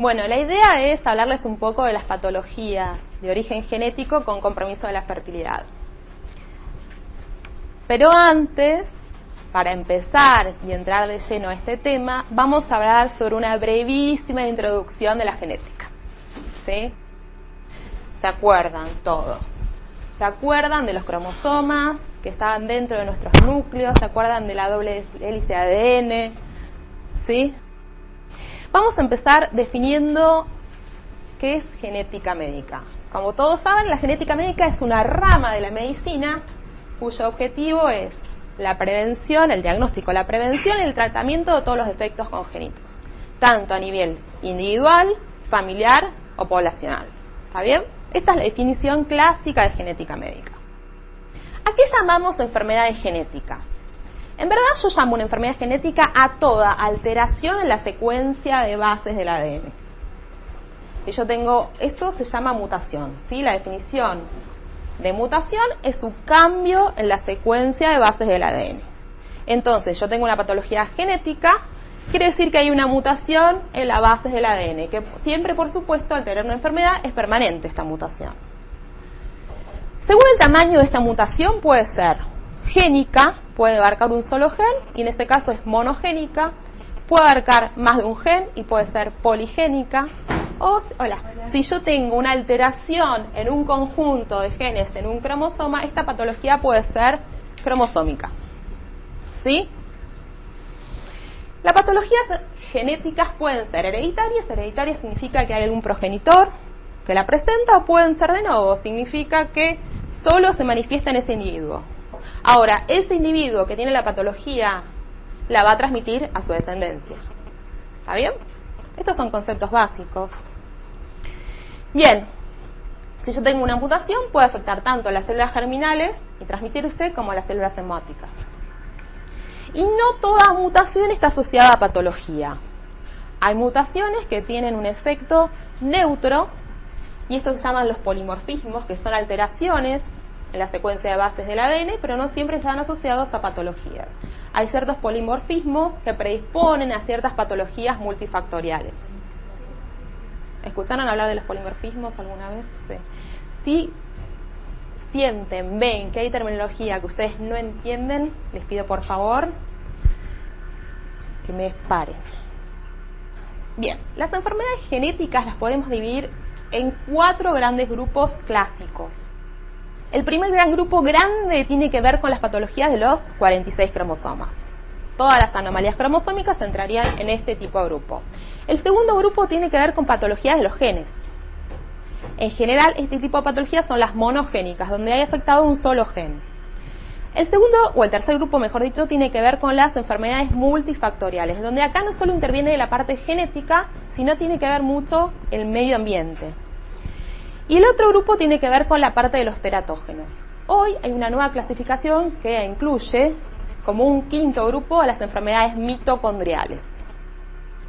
Bueno, la idea es hablarles un poco de las patologías de origen genético con compromiso de la fertilidad. Pero antes, para empezar y entrar de lleno a este tema, vamos a hablar sobre una brevísima introducción de la genética. ¿Sí? ¿Se acuerdan todos? ¿Se acuerdan de los cromosomas que estaban dentro de nuestros núcleos? ¿Se acuerdan de la doble hélice de ADN? ¿Sí? Vamos a empezar definiendo qué es genética médica. Como todos saben, la genética médica es una rama de la medicina cuyo objetivo es la prevención, el diagnóstico, la prevención y el tratamiento de todos los defectos congénitos, tanto a nivel individual, familiar o poblacional. ¿Está bien? Esta es la definición clásica de genética médica. ¿A qué llamamos enfermedades genéticas? En verdad yo llamo una enfermedad genética a toda alteración en la secuencia de bases del ADN. Si yo tengo, esto se llama mutación, ¿sí? La definición de mutación es un cambio en la secuencia de bases del ADN. Entonces yo tengo una patología genética, quiere decir que hay una mutación en las bases del ADN, que siempre, por supuesto, al tener una enfermedad es permanente esta mutación. Según el tamaño de esta mutación puede ser génica, puede abarcar un solo gen, y en este caso es monogénica, puede abarcar más de un gen y puede ser poligénica. Si yo tengo una alteración en un conjunto de genes en un cromosoma, esta patología puede ser cromosómica. ¿Sí? Las patologías genéticas pueden ser hereditarias. Hereditaria significa que hay algún progenitor que la presenta, o pueden ser de novo, significa que solo se manifiesta en ese individuo. Ahora, ese individuo que tiene la patología la va a transmitir a su descendencia. ¿Está bien? Estos son conceptos básicos. Bien, si yo tengo una mutación, puede afectar tanto a las células germinales y transmitirse como a las células hemáticas. Y no toda mutación está asociada a patología. Hay mutaciones que tienen un efecto neutro, y estos se llaman los polimorfismos, que son alteraciones en la secuencia de bases del ADN, pero no siempre están asociados a patologías. Hay ciertos polimorfismos que predisponen a ciertas patologías multifactoriales. ¿Escucharon hablar de los polimorfismos alguna vez? Sí. Si sienten, ven que hay terminología que ustedes no entienden, les pido por favor que me paren. Bien, las enfermedades genéticas las podemos dividir en 4 grandes grupos clásicos. El primer gran grupo grande tiene que ver con las patologías de los 46 cromosomas. Todas las anomalías cromosómicas entrarían en este tipo de grupo. El segundo grupo tiene que ver con patologías de los genes. En general, este tipo de patologías son las monogénicas, donde hay afectado un solo gen. El segundo, o el tercer grupo, mejor dicho, tiene que ver con las enfermedades multifactoriales, donde acá no solo interviene la parte genética, sino tiene que ver mucho el medio ambiente. Y el otro grupo tiene que ver con la parte de los teratógenos. Hoy hay una nueva clasificación que incluye como un quinto grupo a las enfermedades mitocondriales.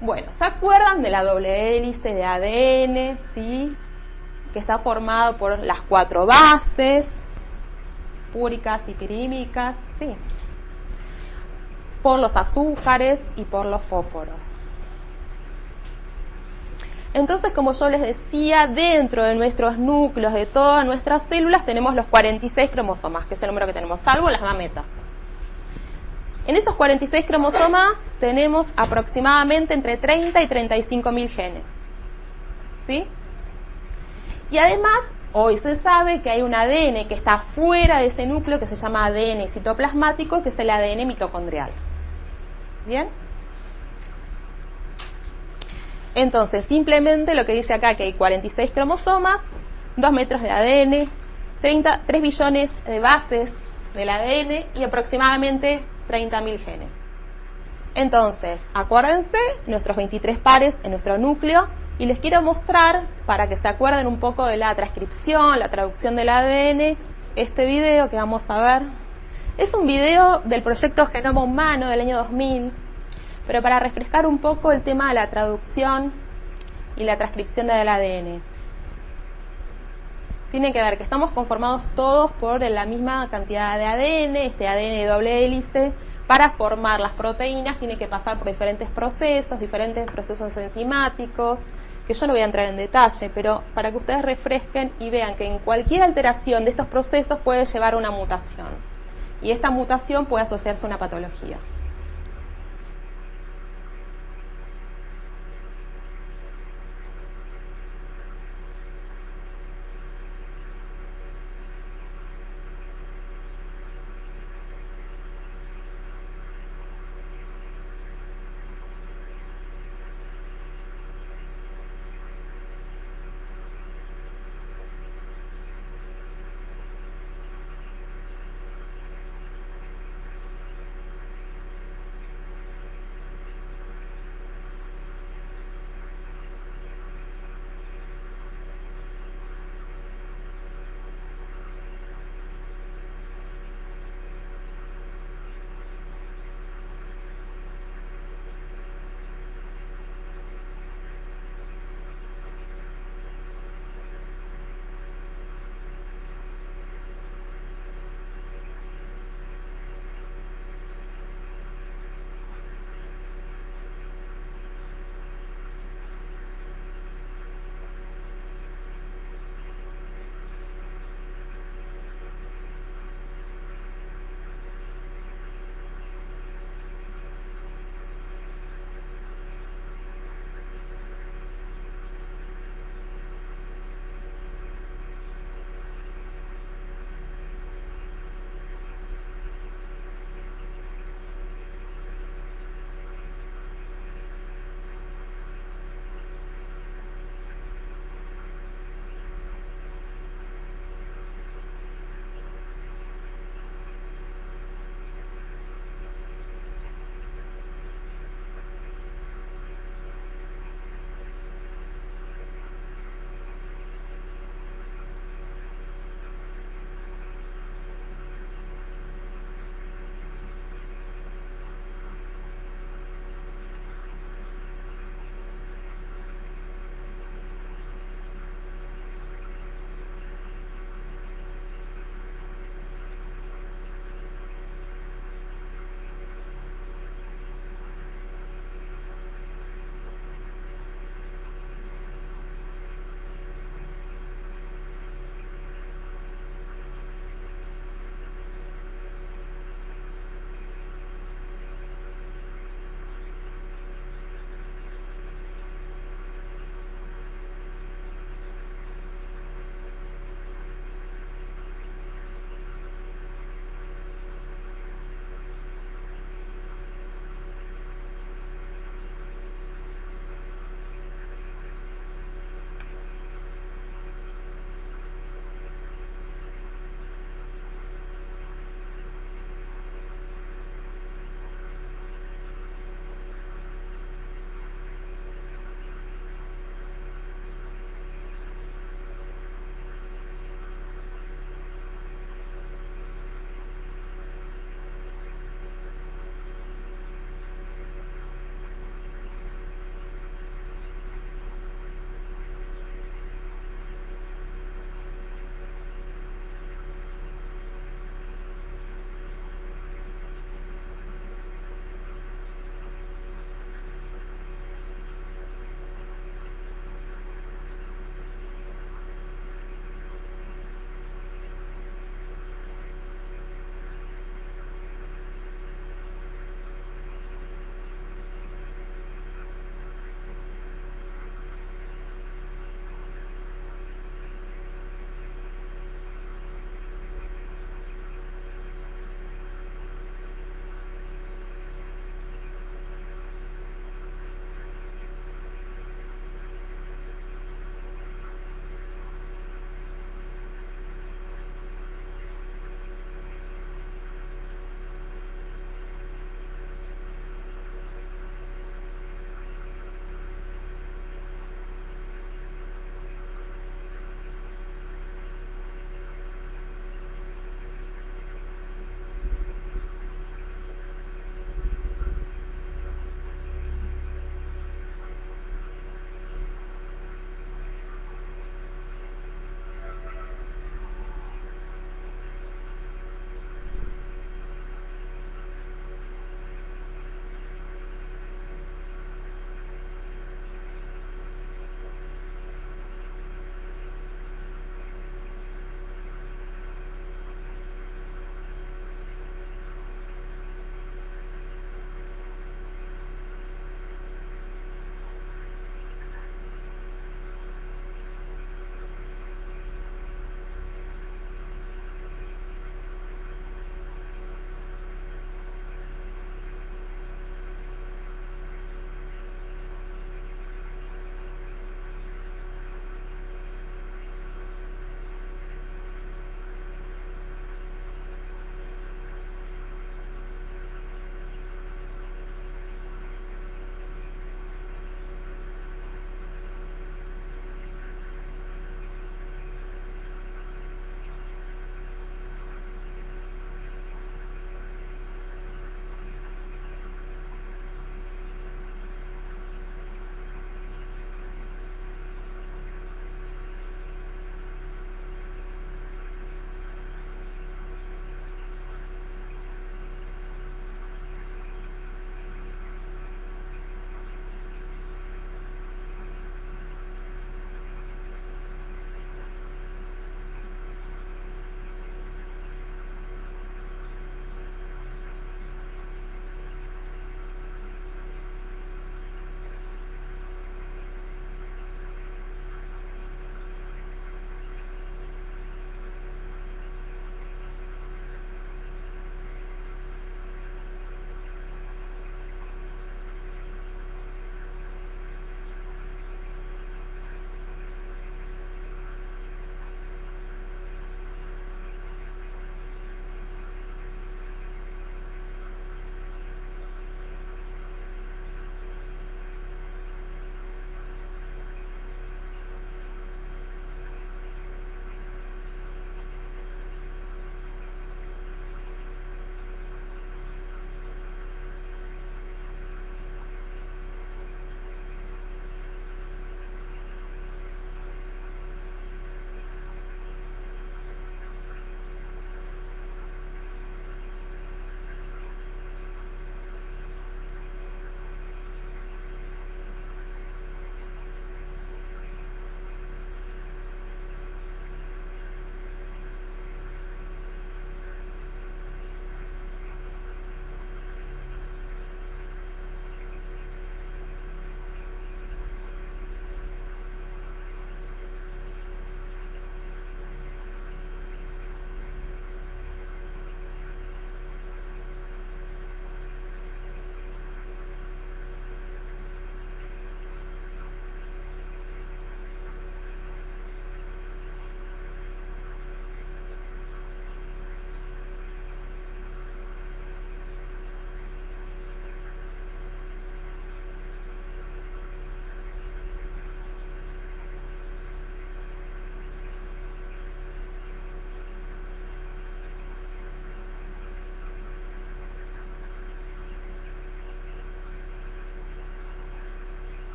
Bueno, ¿se acuerdan de la doble hélice de ADN? ¿Sí? Que está formado por las 4 bases, púricas y pirímicas, ¿sí? Por los azúcares y por los fósforos. Entonces, como yo les decía, dentro de nuestros núcleos, de todas nuestras células, tenemos los 46 cromosomas, que es el número que tenemos, salvo las gametas. En esos 46 cromosomas tenemos aproximadamente entre 30 y 35.000 genes. ¿Sí? Y además, hoy se sabe que hay un ADN que está fuera de ese núcleo, que se llama ADN citoplasmático, que es el ADN mitocondrial. ¿Bien? Entonces, simplemente lo que dice acá, que hay 46 cromosomas, 2 metros de ADN, 3 billones de bases del ADN y aproximadamente 30.000 genes. Entonces, acuérdense, nuestros 23 pares en nuestro núcleo, y les quiero mostrar, para que se acuerden un poco de la transcripción, la traducción del ADN, este video que vamos a ver. Es un video del proyecto Genoma Humano del año 2000, pero para refrescar un poco el tema de la traducción y la transcripción del ADN. Tiene que ver que estamos conformados todos por la misma cantidad de ADN, este ADN de doble hélice. Para formar las proteínas tiene que pasar por diferentes procesos enzimáticos, que yo no voy a entrar en detalle, pero para que ustedes refresquen y vean que en cualquier alteración de estos procesos puede llevar a una mutación. Y esta mutación puede asociarse a una patología.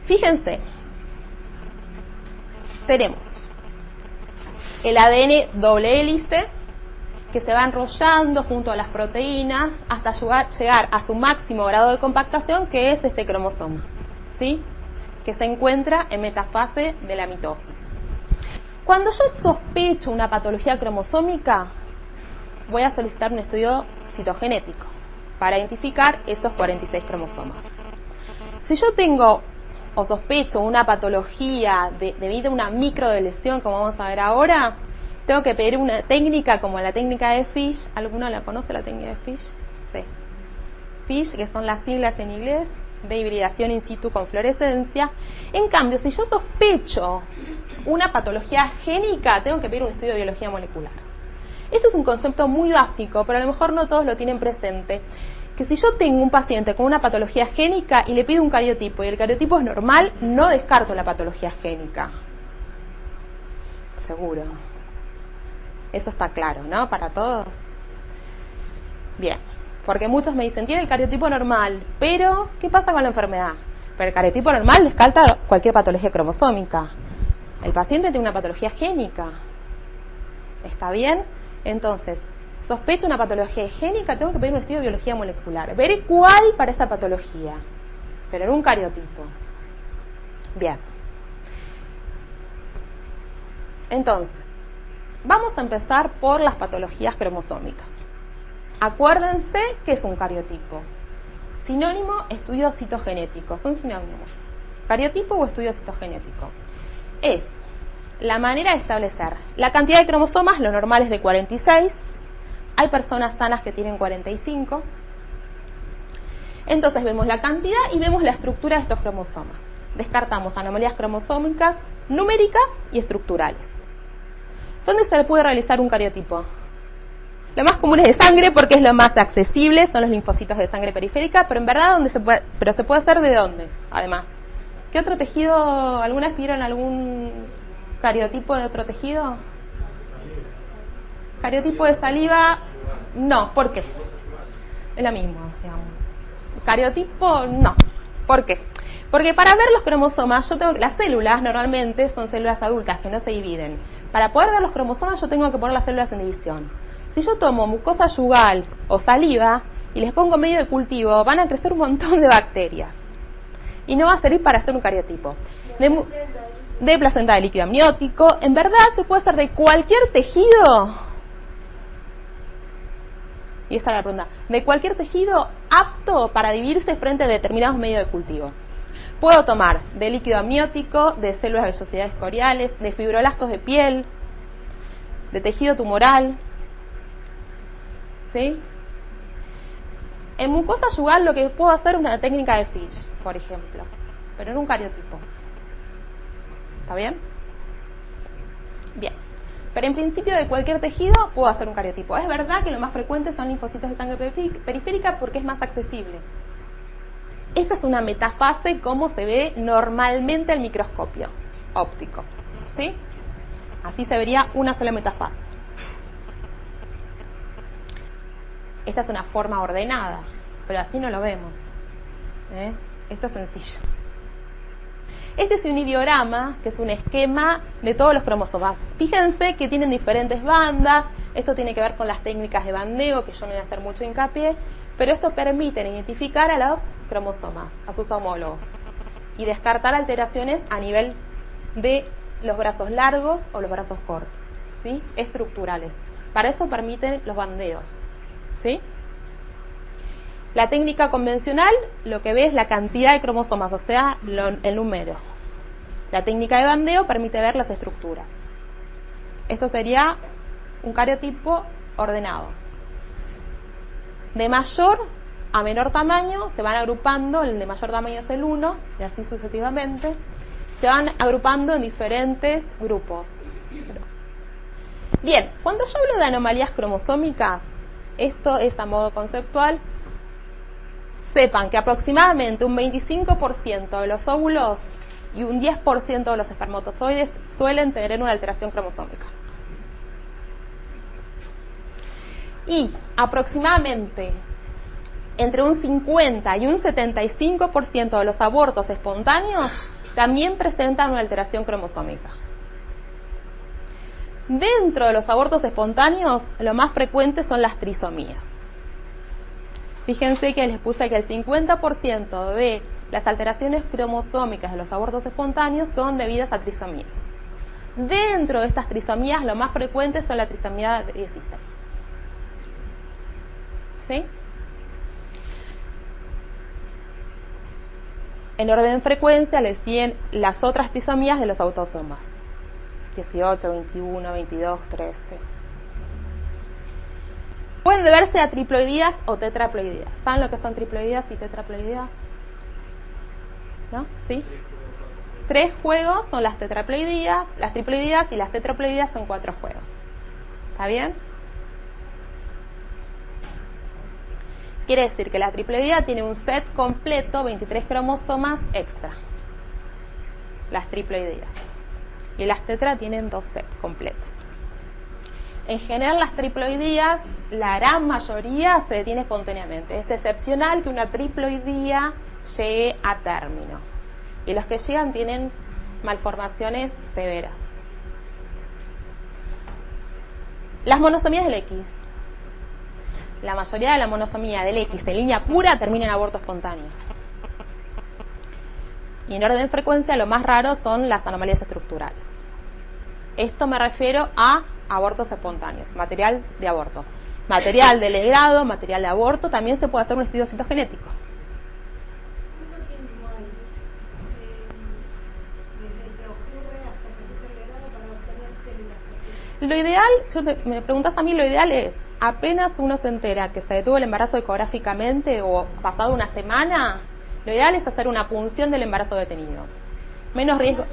Fíjense, tenemos el ADN doble hélice que se va enrollando junto a las proteínas hasta llegar a su máximo grado de compactación, que es este cromosoma, ¿sí? Que se encuentra en metafase de la mitosis. Cuando yo sospecho una patología cromosómica, voy a solicitar un estudio citogenético para identificar esos 46 cromosomas. Si yo tengo o sospecho una patología debido a una microdeleción, como vamos a ver ahora, tengo que pedir una técnica como la técnica de Fish. ¿Alguno la conoce, la técnica de Fish? Sí. Fish, que son las siglas en inglés, de hibridación in situ con fluorescencia. En cambio, si yo sospecho una patología génica, tengo que pedir un estudio de biología molecular. Esto es un concepto muy básico, pero a lo mejor no todos lo tienen presente. Que si yo tengo un paciente con una patología génica y le pido un cariotipo y el cariotipo es normal, no descarto la patología génica. Seguro. Eso está claro, ¿no? Para todos. Bien. Porque muchos me dicen, tiene el cariotipo normal, pero ¿qué pasa con la enfermedad? Pero el cariotipo normal descarta cualquier patología cromosómica. El paciente tiene una patología génica. ¿Está bien? Entonces, sospecho una patología génica, tengo que pedir un estudio de biología molecular. Veré cuál para esa patología, pero en un cariotipo. Bien. Entonces, vamos a empezar por las patologías cromosómicas. Acuérdense que es un cariotipo. Sinónimo, estudio citogenético. Son sinónimos. Cariotipo o estudio citogenético. Es la manera de establecer la cantidad de cromosomas, lo normal es de 46. Hay personas sanas que tienen 45. Entonces vemos la cantidad y vemos la estructura de estos cromosomas. Descartamos anomalías cromosómicas, numéricas y estructurales. ¿Dónde se le puede realizar un cariotipo? Lo más común es de sangre porque es lo más accesible, son los linfocitos de sangre periférica, pero en verdad se puede hacer de dónde, además. ¿Qué otro tejido? ¿Alguna vez vieron algún cariotipo de otro tejido? Cariotipo de saliva, no, ¿por qué? Es lo mismo, digamos. Cariotipo, no. ¿Por qué? Porque para ver los cromosomas, las células normalmente son células adultas que no se dividen. Para poder ver los cromosomas yo tengo que poner las células en división. Si yo tomo mucosa yugal o saliva y les pongo medio de cultivo, van a crecer un montón de bacterias. Y no va a servir para hacer un cariotipo. De placenta de líquido amniótico, en verdad se puede hacer de cualquier tejido. Y esta es la pregunta. De cualquier tejido apto para dividirse frente a determinados medios de cultivo. Puedo tomar de líquido amniótico, de células vellosidades coriales, de fibroblastos de piel, de tejido tumoral. ¿Sí? En mucosa yugal lo que puedo hacer es una técnica de Fish, por ejemplo, pero en un cariotipo. ¿Está bien? Bien. Pero en principio de cualquier tejido puedo hacer un cariotipo. Es verdad que lo más frecuente son linfocitos de sangre periférica porque es más accesible. Esta es una metafase como se ve normalmente al microscopio óptico. ¿Sí? Así se vería una sola metafase. Esta es una forma ordenada, pero así no lo vemos. Esto es sencillo. Este es un ideograma, que es un esquema de todos los cromosomas. Fíjense que tienen diferentes bandas. Esto tiene que ver con las técnicas de bandeo, que yo no voy a hacer mucho hincapié, pero esto permite identificar a los cromosomas, a sus homólogos, y descartar alteraciones a nivel de los brazos largos o los brazos cortos, ¿sí? Estructurales. Para eso permiten los bandeos. ¿Sí? La técnica convencional lo que ve es la cantidad de cromosomas, o sea, el número. La técnica de bandeo permite ver las estructuras. Esto sería un cariotipo ordenado. De mayor a menor tamaño se van agrupando, el de mayor tamaño es el 1, y así sucesivamente. Se van agrupando en diferentes grupos. Bien, cuando yo hablo de anomalías cromosómicas, esto es a modo conceptual. Sepan que aproximadamente un 25% de los óvulos y un 10% de los espermatozoides suelen tener una alteración cromosómica. Y aproximadamente entre un 50 y un 75% de los abortos espontáneos también presentan una alteración cromosómica. Dentro de los abortos espontáneos, lo más frecuente son las trisomías. Fíjense que les puse que el 50% de las alteraciones cromosómicas de los abortos espontáneos son debidas a trisomías. Dentro de estas trisomías, lo más frecuente son la trisomía 16. ¿Sí? En orden de frecuencia le siguen las otras trisomías de los autosomas. 18, 21, 22, 13. Pueden deberse a triploidías o tetraploidías. ¿Saben lo que son triploidías y tetraploidías? ¿No? ¿Sí? 3 juegos son las tetraploidías, las triploidías, y las tetraploidías son 4 juegos. ¿Está bien? Quiere decir que la triploidía tiene un set completo, 23 cromosomas extra. Las triploidías. Y las tetra tienen 2 sets completos. En general, las triploidías, la gran mayoría se detiene espontáneamente. Es excepcional que una triploidía llegue a término. Y los que llegan tienen malformaciones severas. Las monosomías del X. La mayoría de la monosomía del X en línea pura termina en aborto espontáneo. Y en orden de frecuencia, lo más raro son las anomalías estructurales. Esto me refiero a abortos espontáneos, material de aborto. Material de legrado, material de aborto, también se puede hacer un estudio citogenético. Lo ideal, si me preguntas a mí, lo ideal es, apenas uno se entera que se detuvo el embarazo ecográficamente o pasado una semana, lo ideal es hacer una punción del embarazo detenido. Menos riesgo.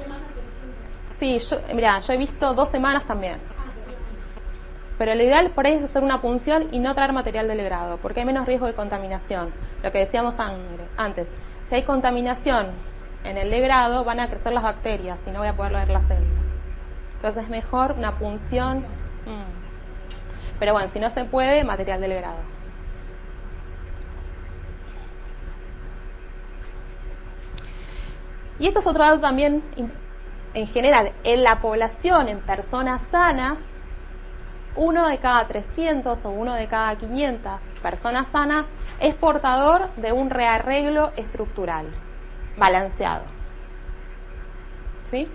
Sí, yo he visto 2 semanas también. Pero lo ideal por ahí es hacer una punción y no traer material de legrado, porque hay menos riesgo de contaminación. Lo que decíamos antes, si hay contaminación en el legrado, van a crecer las bacterias y no voy a poder leer las células. Entonces es mejor una punción. Pero bueno, si no se puede, material de legrado. Y esto es otro dato también, en general, en la población, en personas sanas, 1 de cada 300 o 1 de cada 500 personas sanas es portador de un rearreglo estructural balanceado. ¿Sí?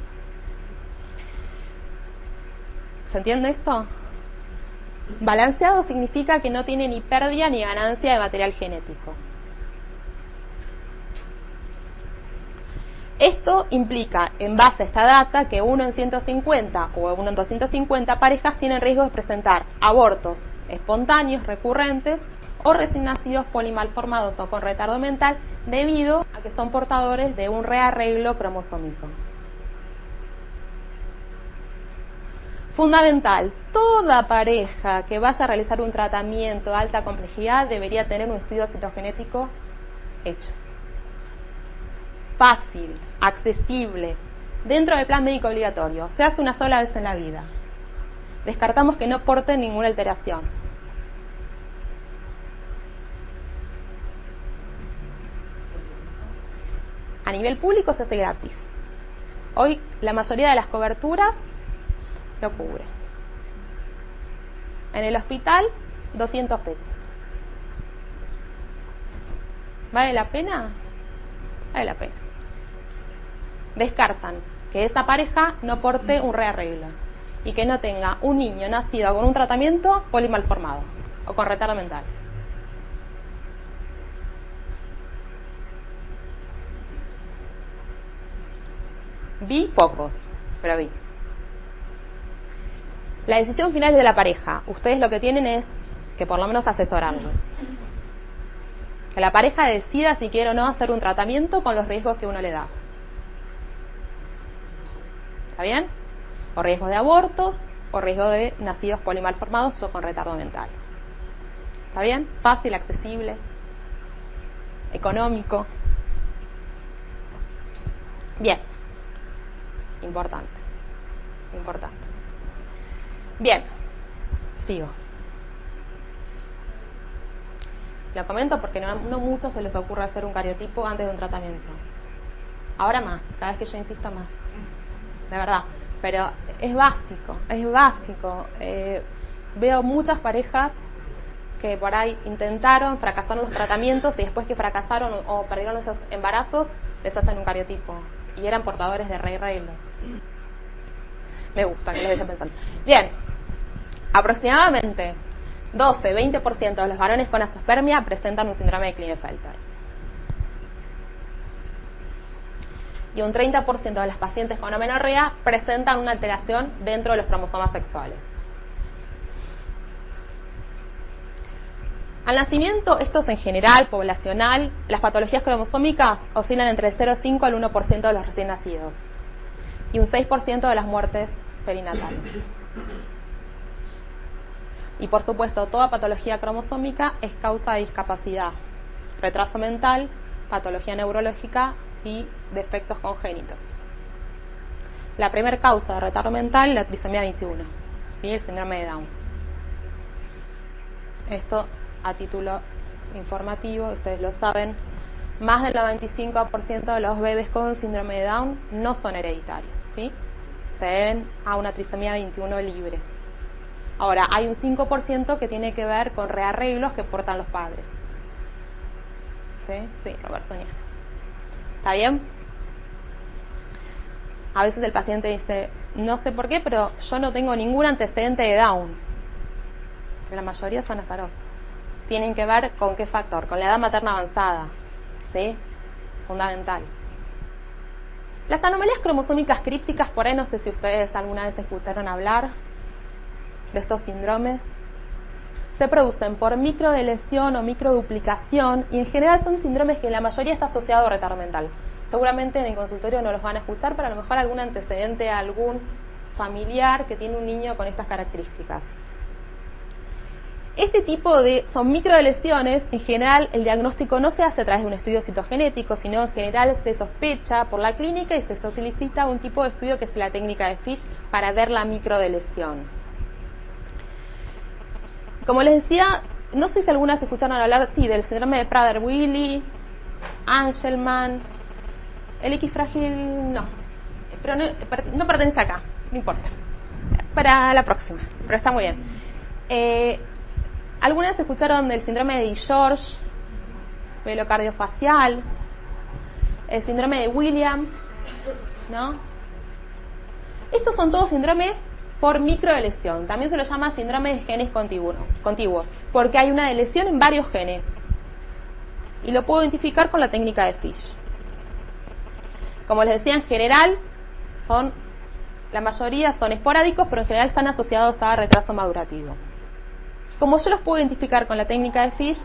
¿Se entiende esto? Balanceado significa que no tiene ni pérdida ni ganancia de material genético. Esto implica, en base a esta data, que 1 en 150 o 1 en 250 parejas tienen riesgo de presentar abortos espontáneos recurrentes o recién nacidos polimalformados o con retardo mental debido a que son portadores de un rearreglo cromosómico. Fundamental, toda pareja que vaya a realizar un tratamiento de alta complejidad debería tener un estudio citogenético hecho. Fácil, accesible, dentro del plan médico obligatorio. Se hace una sola vez en la vida. Descartamos que no porte ninguna alteración. A nivel público se hace gratis. Hoy la mayoría de las coberturas lo cubre. En el hospital, 200 pesos. ¿Vale la pena? Vale la pena. Descartan que esa pareja no porte un rearreglo y que no tenga un niño nacido con un tratamiento polimalformado o con retardo mental. Vi pocos, pero vi. La decisión final es de la pareja. Ustedes lo que tienen es que por lo menos asesorarlos. Que la pareja decida si quiere o no hacer un tratamiento con los riesgos que uno le da. ¿Está bien? O riesgos de abortos, o riesgo de nacidos polimalformados o con retardo mental. ¿Está bien? Fácil, accesible, económico. Bien. Importante. Bien. Sigo. Lo comento porque no mucho se les ocurre hacer un cariotipo antes de un tratamiento. Ahora más. cada vez que yo insisto más, de verdad, pero es básico, es básico. Veo muchas parejas que por ahí intentaron, fracasaron los tratamientos y después que fracasaron o perdieron esos embarazos, les hacen un cariotipo y eran portadores de reglos. Me gusta que lo dejen pensando. Bien, aproximadamente 12-20% de los varones con azoospermia presentan un síndrome de Klinefelter. Y un 30% de las pacientes con amenorrea presentan una alteración dentro de los cromosomas sexuales. Al nacimiento, esto es en general, poblacional, las patologías cromosómicas oscilan entre el 0,5 al 1% de los recién nacidos y un 6% de las muertes perinatales. Y por supuesto, toda patología cromosómica es causa de discapacidad, retraso mental, patología neurológica y defectos congénitos. La primera causa de retardo mental es la trisomía 21, ¿sí? El síndrome de Down. Esto a título informativo, ustedes lo saben, más del 95% de los bebés con síndrome de Down no son hereditarios, ¿sí? Se deben a una trisomía 21 libre. Ahora, hay un 5% que tiene que ver con rearreglos que portan los padres. ¿Sí? Sí, Roberto Ñanes. ¿Está bien? A veces el paciente dice, no sé por qué, pero yo no tengo ningún antecedente de Down. La mayoría son azarosos. Tienen que ver con qué factor, con la edad materna avanzada. ¿Sí? Fundamental. Las anomalías cromosómicas crípticas, por ahí no sé si ustedes alguna vez escucharon hablar de estos síndromes, se producen por microdeleción o microduplicación y en general son síndromes que la mayoría está asociado a retardo mental. Seguramente en el consultorio no los van a escuchar, pero a lo mejor algún antecedente, algún familiar que tiene un niño con estas características. Este tipo son microdeleciones, en general el diagnóstico no se hace a través de un estudio citogenético, sino en general se sospecha por la clínica y se solicita un tipo de estudio que es la técnica de Fish para ver la microdeleción. Como les decía, no sé si algunas escucharon hablar, sí, del síndrome de Prader-Willi, Angelman, el X frágil, no, pero no pertenece acá, no importa, para la próxima, pero está muy bien. Algunas escucharon del síndrome de George, velocardiofacial, el síndrome de Williams, ¿no? Estos son todos síndromes por microdeleción. También se lo llama síndrome de genes contiguos, porque hay una deleción en varios genes. Y lo puedo identificar con la técnica de Fish. Como les decía, en general, la mayoría son esporádicos, pero en general están asociados a retraso madurativo. Como yo los puedo identificar con la técnica de Fish,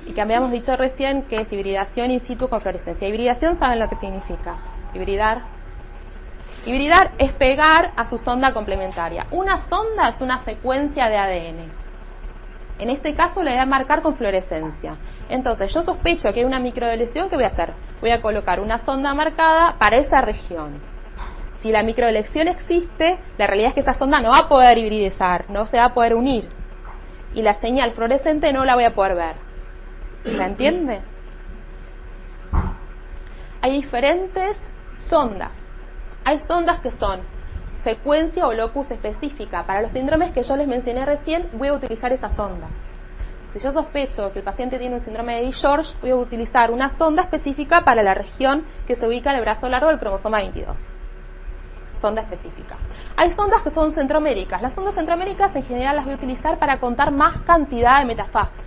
y que habíamos dicho recién que es hibridación in situ con fluorescencia. Hibridación, ¿saben lo que significa? Hibridar. Hibridar es pegar a su sonda complementaria. Una sonda es una secuencia de ADN. En este caso le voy a marcar con fluorescencia. Entonces yo sospecho que hay una microdeleción. ¿Qué voy a hacer? Voy a colocar una sonda marcada para esa región. Si la microdeleción existe, la realidad es que esa sonda no va a poder hibridizar, no se va a poder unir. Y la señal fluorescente no la voy a poder ver. ¿Se entiende? Hay diferentes sondas. Hay sondas que son secuencia o locus específica. Para los síndromes que yo les mencioné recién, voy a utilizar esas sondas. Si yo sospecho que el paciente tiene un síndrome de George, voy a utilizar una sonda específica para la región que se ubica en el brazo largo del cromosoma 22. Sonda específica. Hay sondas que son centroméricas. Las sondas centroméricas en general las voy a utilizar para contar más cantidad de metafases.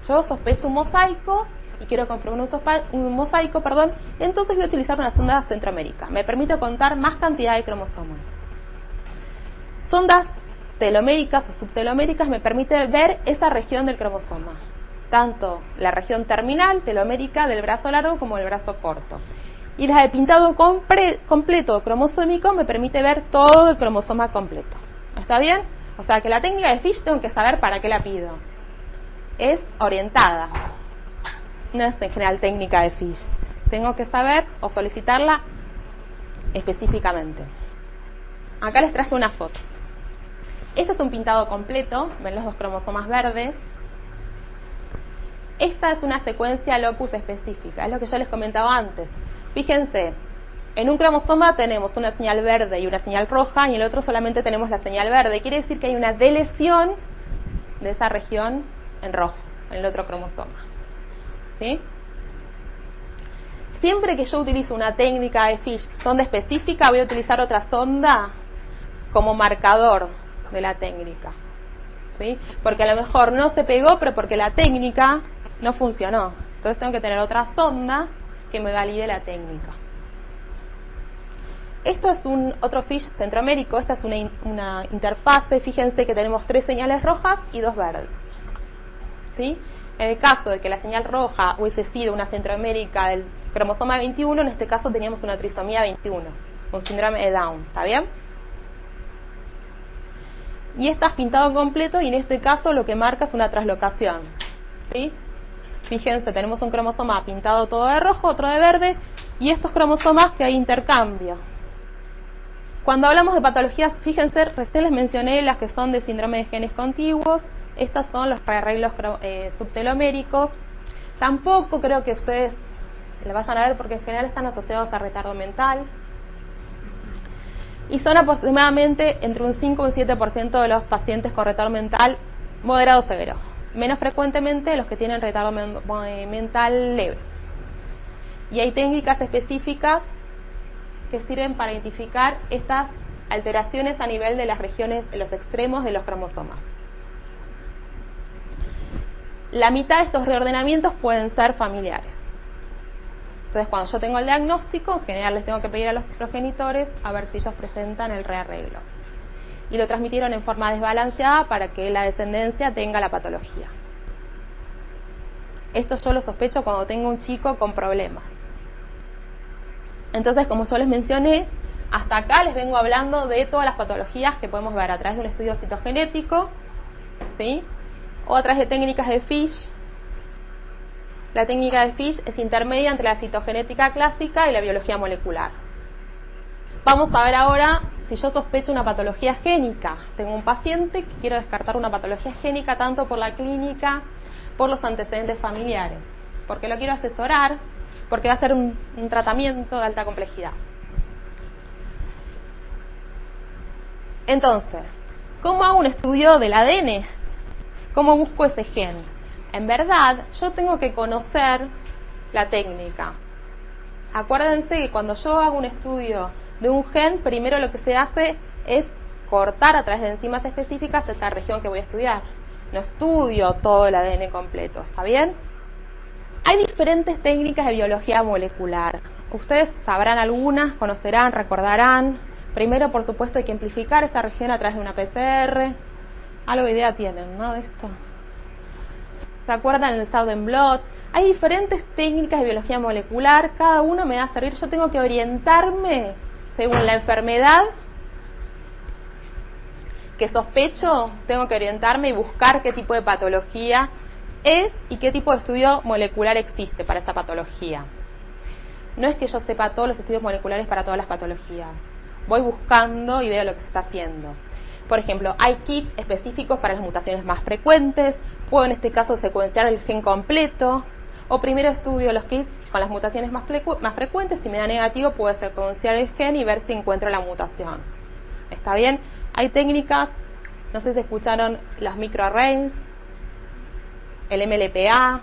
Yo sospecho un mosaico y quiero confirmar un mosaico, entonces voy a utilizar una sonda centromérica. Me permite contar más cantidad de cromosomas. Sondas teloméricas o subteloméricas me permiten ver esa región del cromosoma, tanto la región terminal, telomérica, del brazo largo como del brazo corto. Y las de pintado completo cromosómico me permite ver todo el cromosoma completo. ¿Está bien? O sea que la técnica de Fish tengo que saber para qué la pido. Es orientada. No es en general técnica de Fish. Tengo que saber o solicitarla específicamente. Acá les traje unas fotos. Este es un pintado completo. Ven los dos cromosomas verdes. Esta es una secuencia locus específica. Es lo que yo les comentaba antes. Fíjense, En un cromosoma tenemos una señal verde y una señal roja, y en el otro solamente tenemos la señal verde. Quiere decir que hay una delesión de esa región en rojo, en el otro cromosoma. ¿Sí? Siempre que yo utilizo una técnica de Fish sonda específica, voy a utilizar otra sonda como marcador de la técnica. ¿Sí? Porque a lo mejor no se pegó, pero porque la técnica no funcionó. Entonces tengo que tener otra sonda que me valide la técnica. Esto es otro Fish centroamérico. Esta es una interfase. Fíjense que tenemos 3 señales rojas y 2 verdes. ¿Sí? En el caso de que la señal roja hubiese sido una centroamérica del cromosoma 21, en este caso teníamos una trisomía 21, un síndrome de Down. ¿Está bien? Y está pintado completo, y en este caso lo que marca es una traslocación. ¿Sí? Fíjense, tenemos un cromosoma pintado todo de rojo, otro de verde, y estos cromosomas que hay intercambio. Cuando hablamos de patologías, fíjense, recién les mencioné las que son de síndrome de genes contiguos. Estas son los rearreglos subteloméricos. Tampoco creo que ustedes la vayan a ver, porque en general están asociados a retardo mental. Y son aproximadamente entre un 5 y un 7% de los pacientes con retardo mental moderado o severo. Menos frecuentemente los que tienen retardo mental leve. Y hay técnicas específicas que sirven para identificar estas alteraciones a nivel de las regiones, de los extremos de los cromosomas. La mitad de estos reordenamientos pueden ser familiares. Entonces, cuando yo tengo el diagnóstico, en general les tengo que pedir a los progenitores a ver si ellos presentan el rearreglo. Y lo transmitieron en forma desbalanceada para que la descendencia tenga la patología. Esto yo lo sospecho cuando tengo un chico con problemas. Entonces, como yo les mencioné, hasta acá les vengo hablando de todas las patologías que podemos ver a través de un estudio citogenético, ¿sí? O a través de técnicas de Fish. La técnica de Fish es intermedia entre la citogenética clásica y la biología molecular. Vamos a ver ahora si yo sospecho una patología génica. Tengo un paciente que quiero descartar una patología génica tanto por la clínica, por los antecedentes familiares, porque lo quiero asesorar, porque va a ser un tratamiento de alta complejidad. Entonces, ¿cómo hago un estudio del ADN? ¿Cómo busco ese gen? En verdad, yo tengo que conocer la técnica. Acuérdense que cuando yo hago un estudio de un gen, primero lo que se hace es cortar a través de enzimas específicas esta región que voy a estudiar. No estudio todo el ADN completo, ¿está bien? Hay diferentes técnicas de biología molecular. Ustedes sabrán algunas, conocerán, recordarán. Primero, por supuesto, hay que amplificar esa región a través de una PCR. Algo de idea tienen, ¿no? De esto. ¿Se acuerdan del Southern Blot? Hay diferentes técnicas de biología molecular. Cada uno me va a servir. Yo tengo que orientarme según la enfermedad que sospecho. Tengo que orientarme y buscar qué tipo de patología es y qué tipo de estudio molecular existe para esa patología. No es que yo sepa todos los estudios moleculares para todas las patologías. Voy buscando y veo lo que se está haciendo. Por ejemplo, hay kits específicos para las mutaciones más frecuentes. Puedo en este caso secuenciar el gen completo. O primero estudio los kits con las mutaciones más frecuentes. Si me da negativo, puedo secuenciar el gen y ver si encuentro la mutación. ¿Está bien? Hay técnicas, no sé si escucharon las microarrays, el MLPA,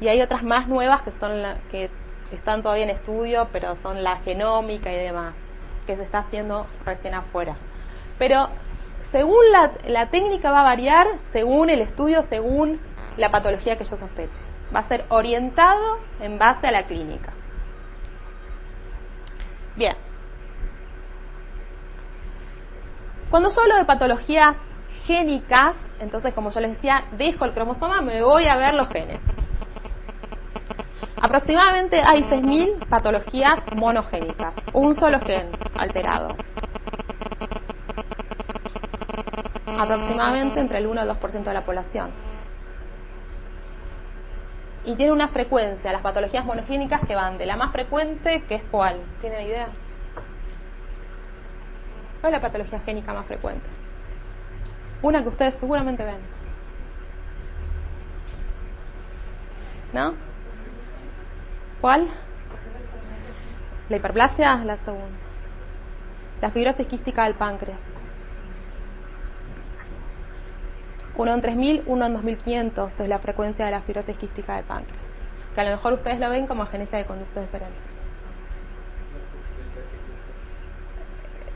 y hay otras más nuevas que son que están todavía en estudio, pero son la genómica y demás, que se está haciendo recién afuera. Pero según la técnica va a variar, según el estudio, según la patología que yo sospeche. Va a ser orientado en base a la clínica. Bien. Cuando yo hablo de patologías génicas, entonces, como yo les decía, dejo el cromosoma, me voy a ver los genes. Aproximadamente hay 6.000 patologías monogénicas, un solo gen alterado. Aproximadamente entre el 1 y el 2% de la población. Y tiene una frecuencia, las patologías monogénicas, que van de la más frecuente, que es ¿cuál? ¿Tienen idea? ¿Cuál es la patología génica más frecuente? Una que ustedes seguramente ven. ¿No? ¿Cuál? La hiperplasia es la segunda. La fibrosis quística del páncreas. 1 en 3000, 1 en 2500 es la frecuencia de la fibrosis quística del páncreas. Que a lo mejor ustedes lo ven como agenesia de conductos diferentes.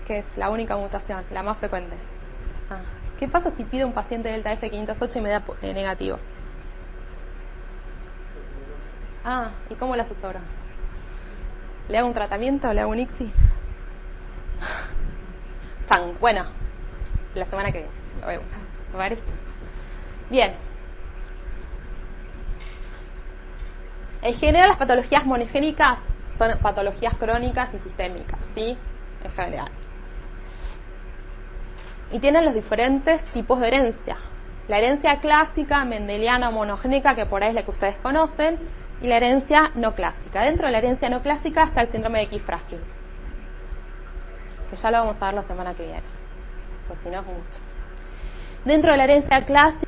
Que es la única mutación, la más frecuente. ¿Qué pasa si pido un paciente delta F508 y me da negativo? ¿Y cómo lo asesoro? ¿Le hago un tratamiento? ¿Le hago un ICSI? Bueno, la semana que viene lo vemos. ¿Me parece? Bien. En general, las patologías monogénicas son patologías crónicas y sistémicas, ¿sí? En general. Y tienen los diferentes tipos de herencia. La herencia clásica, mendeliana, monogénica, que por ahí es la que ustedes conocen, y la herencia no clásica. Dentro de la herencia no clásica está el síndrome de X frágil, que ya lo vamos a ver la semana que viene, pues si no es mucho. Dentro de la herencia clásica